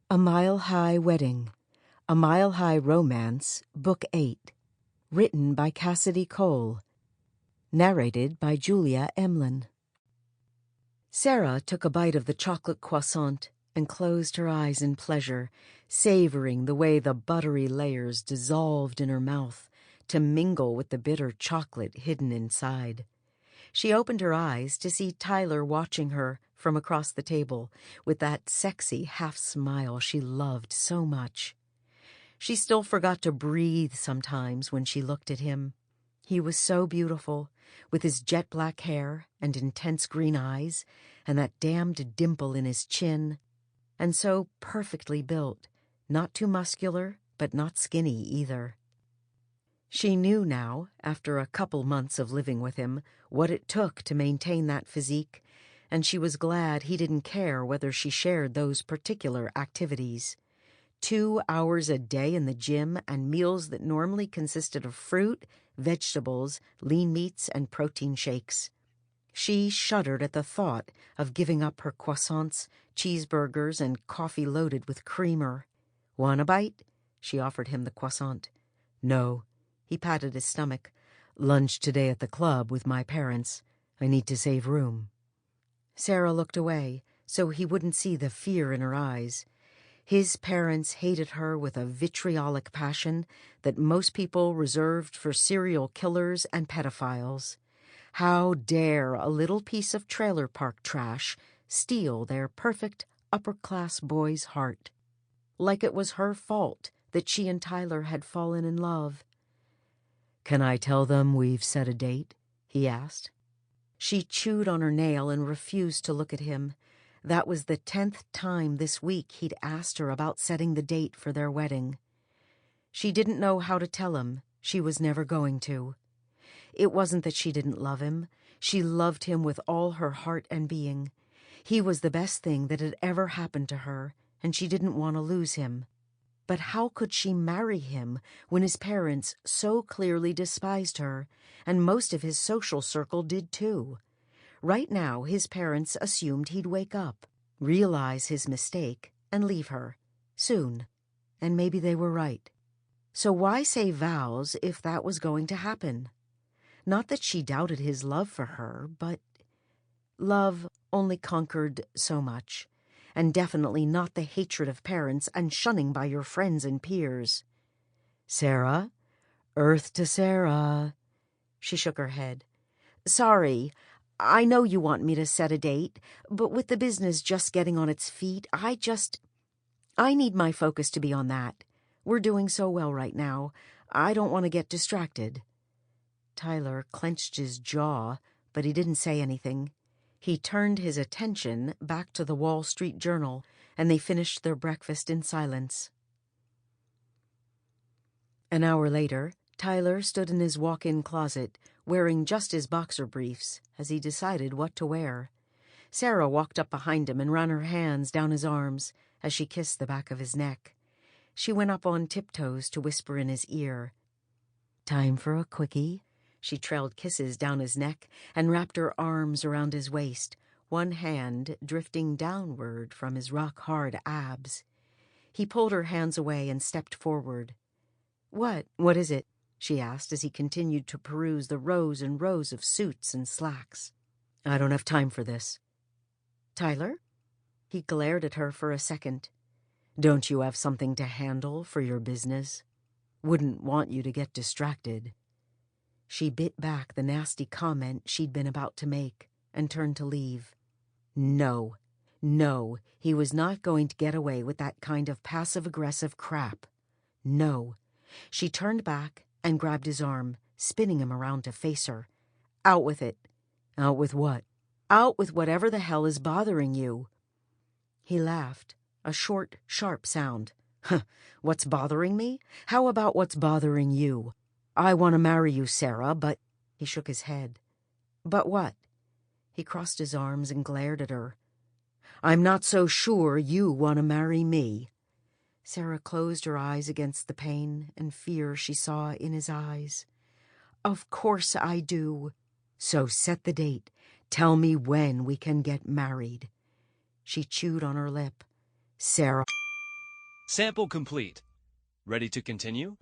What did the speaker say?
A Mile High Wedding, A Mile High Romance, Book 8, written by Cassidy Cole, narrated by Julia Emlen. Sarah took a bite of the chocolate croissant and closed her eyes in pleasure, savoring the way the buttery layers dissolved in her mouth to mingle with the bitter chocolate hidden inside. She opened her eyes to see Tyler watching her from across the table with that sexy half-smile she loved so much. She still forgot to breathe sometimes when she looked at him. He was so beautiful, with his jet-black hair and intense green eyes and that damned dimple in his chin, and so perfectly built, not too muscular, but not skinny either. She knew now, after a couple months of living with him, what it took to maintain that physique, and she was glad he didn't care whether she shared those particular activities. 2 hours a day in the gym and meals that normally consisted of fruit, vegetables, lean meats, and protein shakes. She shuddered at the thought of giving up her croissants, cheeseburgers, and coffee loaded with creamer. "Want a bite?" She offered him the croissant. "No." He patted his stomach. "Lunch today at the club with my parents. I need to save room." Sarah looked away, so he wouldn't see the fear in her eyes. His parents hated her with a vitriolic passion that most people reserved for serial killers and pedophiles. How dare a little piece of trailer park trash steal their perfect upper-class boy's heart? Like it was her fault that she and Tyler had fallen in love. "Can I tell them we've set a date?" he asked. She chewed on her nail and refused to look at him. That was the 10th time this week he'd asked her about setting the date for their wedding. She didn't know how to tell him. She was never going to. It wasn't that she didn't love him. She loved him with all her heart and being. He was the best thing that had ever happened to her, and she didn't want to lose him. But how could she marry him when his parents so clearly despised her, and most of his social circle did too? Right now, his parents assumed he'd wake up, realize his mistake, and leave her. Soon. And maybe they were right. So why say vows if that was going to happen? Not that she doubted his love for her, but love only conquered so much. And definitely not the hatred of parents and shunning by your friends and peers. "Sarah? Earth to Sarah." She shook her head. "Sorry, I know you want me to set a date, but with the business just getting on its feet, I need my focus to be on that. We're doing so well right now. I don't want to get distracted." Tyler clenched his jaw, but he didn't say anything. He turned his attention back to the Wall Street Journal, and they finished their breakfast in silence. An hour later, Tyler stood in his walk-in closet, wearing just his boxer briefs, as he decided what to wear. Sarah walked up behind him and ran her hands down his arms as she kissed the back of his neck. She went up on tiptoes to whisper in his ear. "Time for a quickie?" She trailed kisses down his neck and wrapped her arms around his waist, one hand drifting downward from his rock-hard abs. He pulled her hands away and stepped forward. What is it?" she asked as he continued to peruse the rows and rows of suits and slacks. "I don't have time for this." "Tyler?" He glared at her for a second. "Don't you have something to handle for your business? Wouldn't want you to get distracted." She bit back the nasty comment she'd been about to make and turned to leave. No, he was not going to get away with that kind of passive-aggressive crap. No. She turned back and grabbed his arm, spinning him around to face her. "Out with it." "Out with what?" "Out with whatever the hell is bothering you." He laughed, a short, sharp sound. "What's bothering me? How about what's bothering you? I want to marry you, Sarah, but—" He shook his head. "But what?" He crossed his arms and glared at her. "I'm not so sure you want to marry me." Sarah closed her eyes against the pain and fear she saw in his eyes. "Of course I do." "So set the date. Tell me when we can get married." She chewed on her lip. "Sarah..." Sample complete. Ready to continue?